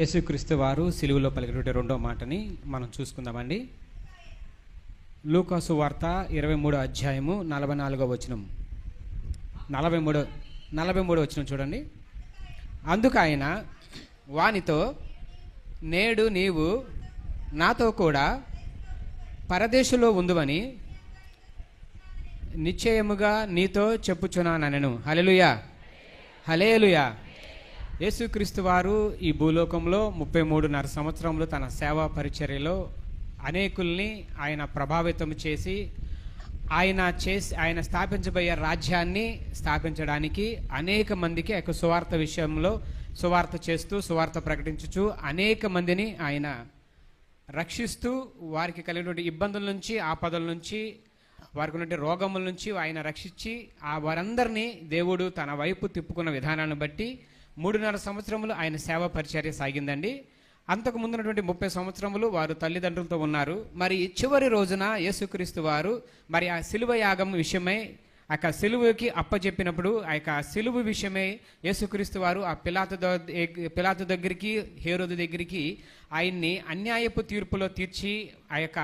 యేసుక్రీస్తు వారు సిలువలో పలికినటువంటి రెండో మాటని మనం చూసుకుందామండి. లూకాసు వార్త 23వ అధ్యాయము 44వ వచనం, 43వ వచనం చూడండి. అందుకు ఆయన వానితో, నేడు నీవు నాతో కూడా పరదేశంలో ఉందువని నిశ్చయముగా నీతో చెప్పుచున్నానెను. హల్లెలూయా, హల్లెలూయా. యేసుక్రీస్తు వారు ఈ భూలోకంలో 33.5 సంవత్సరంలో తన సేవా పరిచర్యలో అనేకుల్ని ఆయన ప్రభావితం చేసి ఆయన స్థాపించబోయే రాజ్యాన్ని స్థాపించడానికి అనేక మందికి యొక్క సువార్త విషయంలో సువార్త చేస్తూ సువార్త ప్రకటించుచు అనేక మందిని ఆయన రక్షిస్తూ వారికి కలిగినటువంటి ఇబ్బందుల నుంచి, ఆపదల నుంచి, వారికి ఉన్నటువంటి రోగముల నుంచి ఆయన రక్షించి వారందరినీ దేవుడు తన వైపు తిప్పుకున్న విధానాన్ని బట్టి 3.5 సంవత్సరములు ఆయన సేవా పరిచర్య సాగిందండి. అంతకు ముందున్నటువంటి 30 సంవత్సరములు వారు తల్లిదండ్రులతో ఉన్నారు. మరి చివరి రోజున యేసుక్రీస్తు వారు మరి ఆ సిలువ యాగం విషయమై ఆ యొక్క సిలువకి అప్పచెప్పినప్పుడు ఆ యొక్క సిలువ విషయమై యేసుక్రీస్తు వారు ఆ పిలాతు దగ్గరికి, హేరోదు దగ్గరికి ఆయన్ని అన్యాయపు తీర్పులో తీర్చి ఆ యొక్క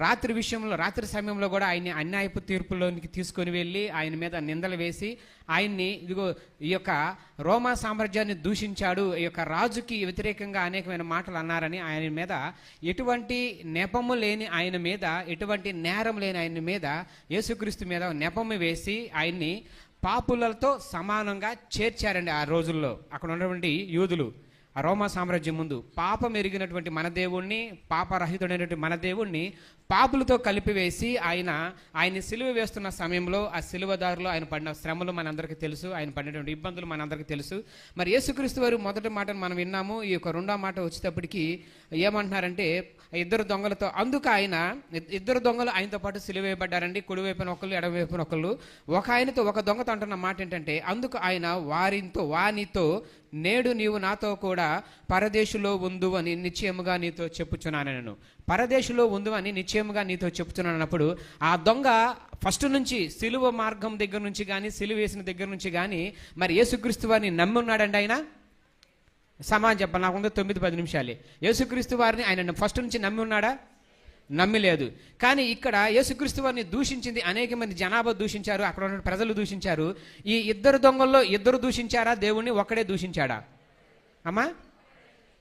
రాత్రి సమయంలో కూడా ఆయన్ని అన్యాయపు తీర్పులోనికి తీసుకొని వెళ్ళి ఆయన మీద నిందలు వేసి ఆయన్ని ఇదిగో ఈ యొక్క రోమా సామ్రాజ్యాన్ని దూషించాడు, ఈ యొక్క రాజుకి వ్యతిరేకంగా అనేకమైన మాటలు అన్నారని ఆయన మీద ఎటువంటి నెపము లేని ఆయన మీద, ఎటువంటి నేరం లేని ఆయన మీద, యేసుక్రీస్తు మీద నెపము వేసి ఆయన్ని పాపులతో సమానంగా చేర్చారండి. ఆ రోజుల్లో అక్కడ ఉన్నటువంటి యూదులు ఆ రోమా సామ్రాజ్యం ముందు పాపం ఎరిగినటువంటి మన దేవుణ్ణి, పాపరహితుడైనటువంటి మన దేవుణ్ణి పాపులతో కలిపివేసి ఆయన్ని సిలువ వేస్తున్న సమయంలో ఆ సిలువదారిలో ఆయన పడిన శ్రమలు మనందరికీ తెలుసు, ఆయన పడినటువంటి ఇబ్బందులు మనందరికీ తెలుసు. మరి యేసుక్రీస్తు వారు మొదటి మాటను మనం విన్నాము. ఈ యొక్క రెండో మాట వచ్చేటప్పటికి ఏమంటున్నారంటే అందుకు ఆయన ఇద్దరు దొంగలు ఆయనతో పాటు సిలువ వేయబడ్డారండి. కుడివైపున ఒకళ్ళు, ఎడమవైపున ఒకళ్ళు. ఒక ఆయనతో ఒక దొంగతో అంటున్న మాట ఏంటంటే, అందుకు ఆయన వానితో నేడు నీవు నాతో కూడా పరదేశులో ఉందు అని నిశ్చయముగా నీతో చెప్పుచున్నాను. పరదేశులో ఉందు అని నిశ్చయముగా నీతో చెప్పుచున్నాను అన్నప్పుడు ఆ దొంగ ఫస్ట్ నుంచి సిలువ మార్గం దగ్గర నుంచి కానీ, సిలువ వేసిన దగ్గర నుంచి కానీ మరి యేసుక్రీస్తు వారిని నమ్మి ఉన్నాడండి. ఆయన సమాజం చెప్పాలి, నాకు 9-10 నిమిషాలే. యేసుక్రీస్తు వారిని ఆయన ఫస్ట్ నుంచి నమ్మి ఉన్నాడా? నమ్మి లేదు. కానీ ఇక్కడ యేసుక్రీస్తు వారిని దూషించింది అనేక మంది జనాభా దూషించారు, అక్కడ ఉన్న ప్రజలు దూషించారు. ఈ ఇద్దరు దొంగల్లో ఇద్దరు దూషించారా దేవుణ్ణి? ఒక్కడే దూషించాడా అమ్మా?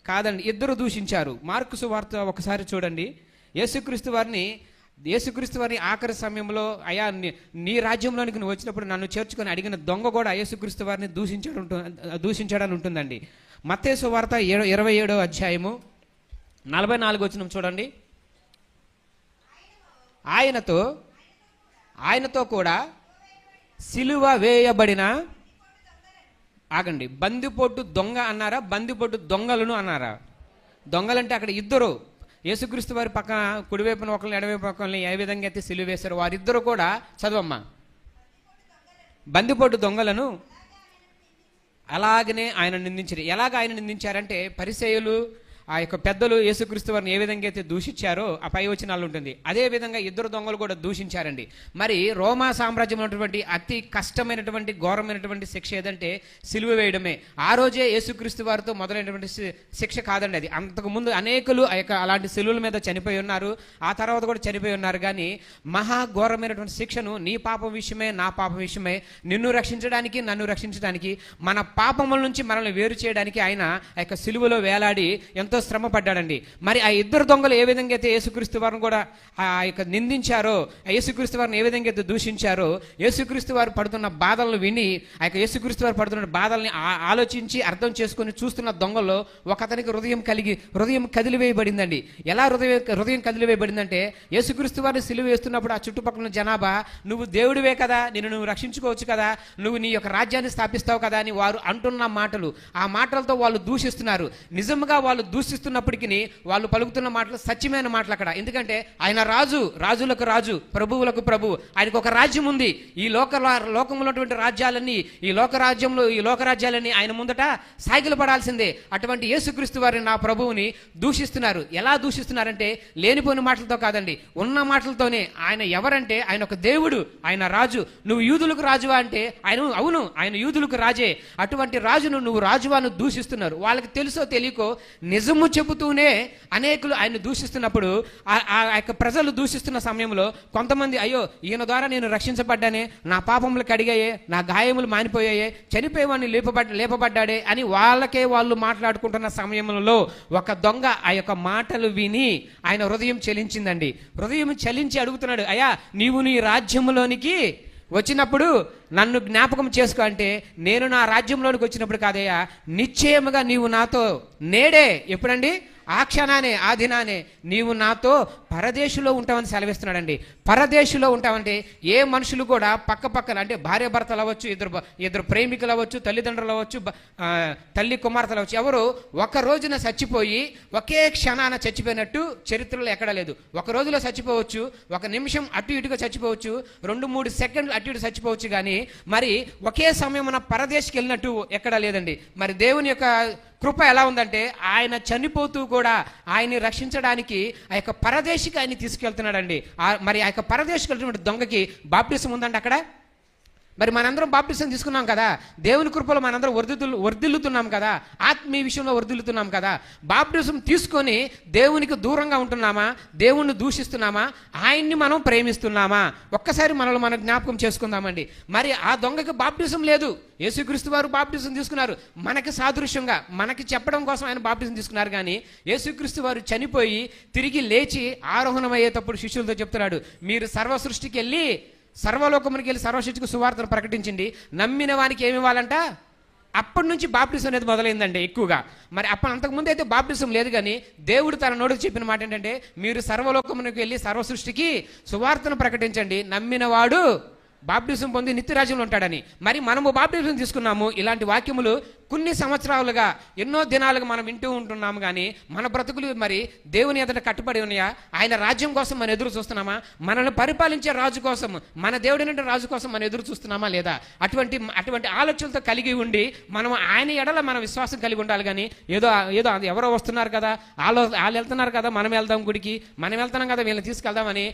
కాదండి, ఇద్దరు దూషించారు. మార్కు సువార్త ఒకసారి చూడండి. యేసుక్రీస్తు వారిని ఆఖరి సమయంలో, అయ్యా నీ రాజ్యంలోనికి నువ్వు వచ్చినప్పుడు నన్ను చేర్చుకొని అడిగిన దొంగ కూడా యేసుక్రీస్తు వారిని దూషించాడని ఉంటుందండి. మత్తయి సువార్త 27వ అధ్యాయము 44వ వచనం చూడండి. ఆయనతో కూడా సిలువ వేయబడిన, ఆగండి, బందిపోటు దొంగ అన్నారా, బందిపోటు దొంగలను అన్నారా? దొంగలంటే అక్కడ ఇద్దరు యేసుక్రీస్తు వారి పక్కన కుడివైపున ఒకరిని, ఎడవైపు ఒకరిని ఏ విధంగా అయితే సిలువ వేశారో వారిద్దరు కూడా, చదవమ్మా, బందిపోటు దొంగలను అలాగనే ఆయన నిందించారు. ఎలాగ ఆయన నిందించారంటే, పరిసయ్యులు ఆ యొక్క పెద్దలు యేసుక్రీస్తు వారిని ఏ విధంగా అయితే దూషించారో ఆ పై వచనాలు ఉంటుంది. అదే విధంగా ఇద్దరు దొంగలు కూడా దూషించారండి. మరి రోమా సామ్రాజ్యం ఉన్నటువంటి అతి కష్టమైనటువంటి ఘోరమైనటువంటి శిక్ష ఏదంటే సిలువ వేయడమే. ఆ రోజే యేసుక్రీస్తు వారితో మొదలైనటువంటి శిక్ష కాదండి అది. అంతకుముందు అనేకులు ఆ యొక్క అలాంటి సిలువల మీద చనిపోయి ఉన్నారు, ఆ తర్వాత కూడా చనిపోయి ఉన్నారు. కానీ మహా ఘోరమైనటువంటి శిక్షను నీ పాపం విషయమే, నా పాపం విషయమే, నిన్ను రక్షించడానికి, నన్ను రక్షించడానికి, మన పాపముల నుంచి మనల్ని వేరు చేయడానికి ఆయన ఆ యొక్క సిలువలో వేలాడి ఎంతో శ్రమ పడ్డాడండి. మరి ఆ ఇద్దరు దొంగలు ఏ విధంగా అయితే యేసుక్రీస్తు వారిని కూడా ఆ యొక్క నిందించారో, యేసుక్రీస్తు వారిని ఏ విధంగా అయితే దూషించారో, యేసుక్రీస్తు వారు పడుతున్న బాధలను విని ఆ యొక్క యేసుక్రీస్తు వారు పడుతున్న బాధల్ని ఆలోచించి అర్థం చేసుకుని చూస్తున్న దొంగల్లో ఒక అతనికి హృదయం కదిలివేయబడిందండి. ఎలా హృదయం కదిలివేయబడిందంటే, యేసుక్రీస్తు వారిని సిలువ వేస్తున్నప్పుడు ఆ చుట్టుపక్కల జనాభా, నువ్వు దేవుడివే కదా, నువ్వు రక్షించుకోవచ్చు కదా, నువ్వు నీ యొక్క రాజ్యాన్ని స్థాపిస్తావు కదా అని వారు అంటున్న మాటలు, ఆ మాటలతో వాళ్ళు దూషిస్తున్నారు. నిజంగా వాళ్ళు దూషిస్తున్నప్పటికీ వాళ్ళు పలుకుతున్న మాటలు సత్యమైన మాటలు అక్కడ. ఎందుకంటే ఆయన రాజు, రాజులకు రాజు, ప్రభువులకు ప్రభు. ఆయనకు ఒక రాజ్యం ఉంది. ఈ లోకంలో ఉన్నటువంటి రాజ్యాలన్నీ, ఈ లోకరాజ్యాలన్నీ ఆయన ముందట సాగిలు పడాల్సిందే. అటువంటి యేసుక్రీస్తు వారిని, నా ప్రభువుని దూషిస్తున్నారు. ఎలా దూషిస్తున్నారంటే లేనిపోయిన మాటలతో కాదండి, ఉన్న మాటలతోనే. ఆయన ఎవరంటే ఆయన ఒక దేవుడు, ఆయన రాజు. నువ్వు యూదులకు రాజువా అంటే అవును ఆయన యూదులకు రాజే. అటువంటి రాజును నువ్వు రాజువాను దూషిస్తున్నారు. వాళ్ళకి తెలుసో తెలియకో నిజము చెబుతూనే అనేకులు ఆయన దూషిస్తున్నప్పుడు, ఆ యొక్క ప్రజలు దూషిస్తున్న సమయంలో కొంతమంది అయ్యో ఈయన ద్వారా నేను రక్షించబడ్డానే, నా పాపములు కడిగాయే, నా గాయములు మానిపోయాయే, చనిపోయేవాడిని లేపబడ్డాడే అని వాళ్ళకే వాళ్ళు మాట్లాడుకుంటున్న సమయంలో ఒక దొంగ ఆ యొక్క మాటలు విని ఆయన హృదయం చలించిందండి. హృదయం చలించి అడుగుతున్నాడు, అయ్యా నీవు నీ రాజ్యంలోనికి వచ్చినప్పుడు నన్ను జ్ఞాపకం చేసుకో అంటే, నేను నా రాజ్యంలోనికి వచ్చినప్పుడు కాదయ్యా, నిశ్చయముగా నీవు నాతో నేడే, ఎప్పుడండి? ఆ క్షణానే, ఆ దినానే నీవు నాతో పరదేశంలో ఉంటామని సెలవిస్తున్నాడండి. పరదేశంలో ఉంటామంటే ఏ మనుషులు కూడా పక్కన అంటే భార్య భర్తలు అవ్వచ్చు, ఇద్దరు ప్రేమికులు అవ్వచ్చు, తల్లిదండ్రులు అవ్వచ్చు, తల్లి కుమార్తెలు అవ్వచ్చు, ఎవరు ఒక రోజున చచ్చిపోయి ఒకే క్షణాన చచ్చిపోయినట్టు చరిత్రలో ఎక్కడా లేదు. ఒక రోజులో చచ్చిపోవచ్చు, ఒక నిమిషం అటు ఇటుగా చచ్చిపోవచ్చు, 2-3 సెకండ్లు అటు ఇటు చచ్చిపోవచ్చు, కానీ మరి ఒకే సమయమున పరదేశికి వెళ్ళినట్టు ఎక్కడా లేదండి. మరి దేవుని యొక్క కృప ఎలా ఉందంటే ఆయన చనిపోతూ కూడా ఆయన్ని రక్షించడానికి ఆ యొక్క పరదేశికి ఆయన్ని తీసుకెళ్తున్నాడండి. మరి ఆ యొక్క పరదేశికి వెళ్తున్న దొంగకి బాప్టిజం ఉందండి అక్కడ. మరి మనందరం బాప్టిజం తీసుకున్నాం కదా, దేవుని కృపలో మనందరం వర్ధిల్లుతున్నాం కదా, ఆత్మీయ విషయంలో వర్ధిల్లుతున్నాం కదా. బాప్టిజం తీసుకొని దేవునికి దూరంగా ఉంటున్నామా, దేవుణ్ణి దూషిస్తున్నామా, ఆయన్ని మనం ప్రేమిస్తున్నామా? ఒక్కసారి మనల్ని మనం జ్ఞాపకం చేసుకుందామండి. మరి ఆ దొంగకి బాప్టిజం లేదు, యేసుక్రీస్తు వారు బాప్టిజం తీసుకున్నారు. మనకి సాదృశ్యంగా మనకి చెప్పడం కోసం ఆయన బాప్టిజం తీసుకున్నారు. కానీ యేసుక్రీస్తు వారు చనిపోయి తిరిగి లేచి ఆరోహణం అయ్యేటప్పుడు శిష్యులతో చెప్తున్నాడు, మీరు సర్వ సృష్టికి వెళ్ళి, సర్వలోకమునికి వెళ్ళి సర్వశిష్టికి సువార్తను ప్రకటించింది, నమ్మిన వానికి ఏమి ఇవ్వాలంట? అప్పటి నుంచి బాప్టిజం అనేది మొదలైందండి ఎక్కువగా. మరి అంతకుముందు అయితే బాప్టిజం లేదు, కానీ దేవుడు తన నోటికి చెప్పిన మాట ఏంటంటే, మీరు సర్వలోకమునికి వెళ్ళి సర్వసృష్టికి సువార్తను ప్రకటించండి, నమ్మిన వాడు బాప్టిజం పొంది నిత్యరాజ్యంలో ఉంటాడని. మరి మనము బాప్టిజం తీసుకున్నాము. ఇలాంటి వాక్యములు కొన్ని సంవత్సరాలుగా, ఎన్నో దినాలుగా మనం వింటూ ఉంటున్నాము, కానీ మన బ్రతుకులు మరి దేవుని ఎదుట కట్టుబడి ఉన్నాయా? ఆయన రాజ్యం కోసం మనం ఎదురు చూస్తున్నామా? మనల్ని పరిపాలించే రాజు కోసం, మన దేవుడినంటే రాజు కోసం మనం ఎదురు చూస్తున్నామా లేదా? అటువంటి ఆలోచనలతో కలిగి ఉండి మనం ఆయన ఎడల మన విశ్వాసం కలిగి ఉండాలి. కానీ ఏదో ఎవరో వస్తున్నారు కదా, వాళ్ళు వెళ్తున్నారు కదా, మనం వెళ్దాం గుడికి, మనం వెళ్తున్నాం కదా, వీళ్ళని తీసుకెళ్దామని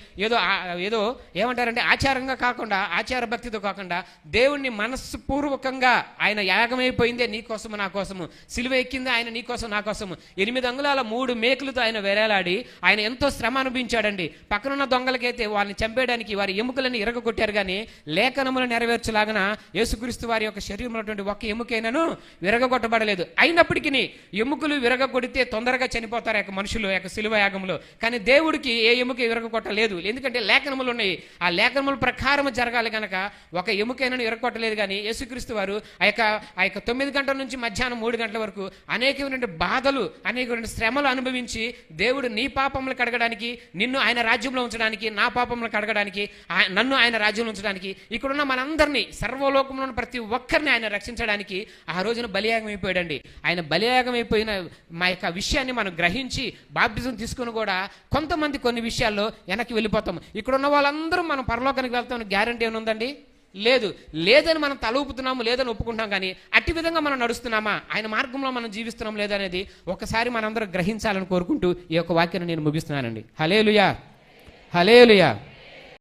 ఏదో ఏమంటారంటే ఆచారంగా కాకుండా, ఆచార భక్తితో కాకుండా, దేవుణ్ణి మనస్పూర్వకంగా ఆయన యాగమైపోయిందే నీ కోసము నా కోసము, సిలువ ఎక్కింది ఆయన నీ కోసం నా కోసము, 8 అంగుళాల 3 మేకులతో ఆయన వేలాడి ఆయన ఎంతో శ్రమ అనుభవించాడండి. పక్కనున్న దొంగలకైతే వారిని చంపేయడానికి వారి ఎముకలను ఇరగొట్టారు, కానీ లేఖనములు నెరవేర్చలాగన యేసుక్రీస్తు వారి యొక్క శరీరంలో ఒక ఎముకైనను విరగొట్టబడలేదు. అయినప్పటికీ ఎముకలు విరగొడితే తొందరగా చనిపోతారు యొక్క మనుషులు యొక్క సిలువ యాగంలో. కానీ దేవుడికి ఏ ఎముక విరగొట్టలేదు, ఎందుకంటే లేఖనములు ఉన్నాయి. ఆ లేఖనముల ప్రకారం జరగాలి కనుక ఒక ఎముకైనను విరగొట్టలేదు. కానీ యేసుక్రీస్తు వారు ఆ యొక్క 9 గంటల నుంచి మధ్యాహ్నం 3 గంటల వరకు అనేకమైన బాధలు, అనేకమైన శ్రమలు అనుభవించి దేవుడు నీ పాపములు కడగడానికి, నిన్ను ఆయన రాజ్యంలో ఉంచడానికి, నా పాపములు కడగడానికి, నన్ను ఆయన రాజ్యంలో ఉంచడానికి, ఇక్కడున్న మనందరినీ, సర్వలోకంలో ఉన్న ప్రతి ఒక్కరిని ఆయన రక్షించడానికి ఆ రోజున బలియాగం అయిపోయాడండి. ఆయన బలియాగం అయిపోయిన మా యొక్క విషయాన్ని మనం గ్రహించి బాప్టిజం తీసుకుని కూడా కొంతమంది కొన్ని విషయాల్లో వెనక్కి వెళ్ళిపోతాం. ఇక్కడున్న వాళ్ళందరూ మనం పరలోకానికి వెళ్తాం గ్యారంటీ ఏమైనా ఉందండి? లేదని మనం తల ఊపుతున్నాము, లేదని ఒప్పుకుంటాం. కానీ అట్టి విధంగా మనం నడుస్తున్నామా, ఆయన మార్గంలో మనం జీవిస్తున్నాం లేదనేది ఒకసారి మనందరం గ్రహించాలని కోరుకుంటూ ఈ యొక్క వాక్యాన్ని నేను ముగిస్తున్నానండి. హల్లెలూయా, హల్లెలూయా.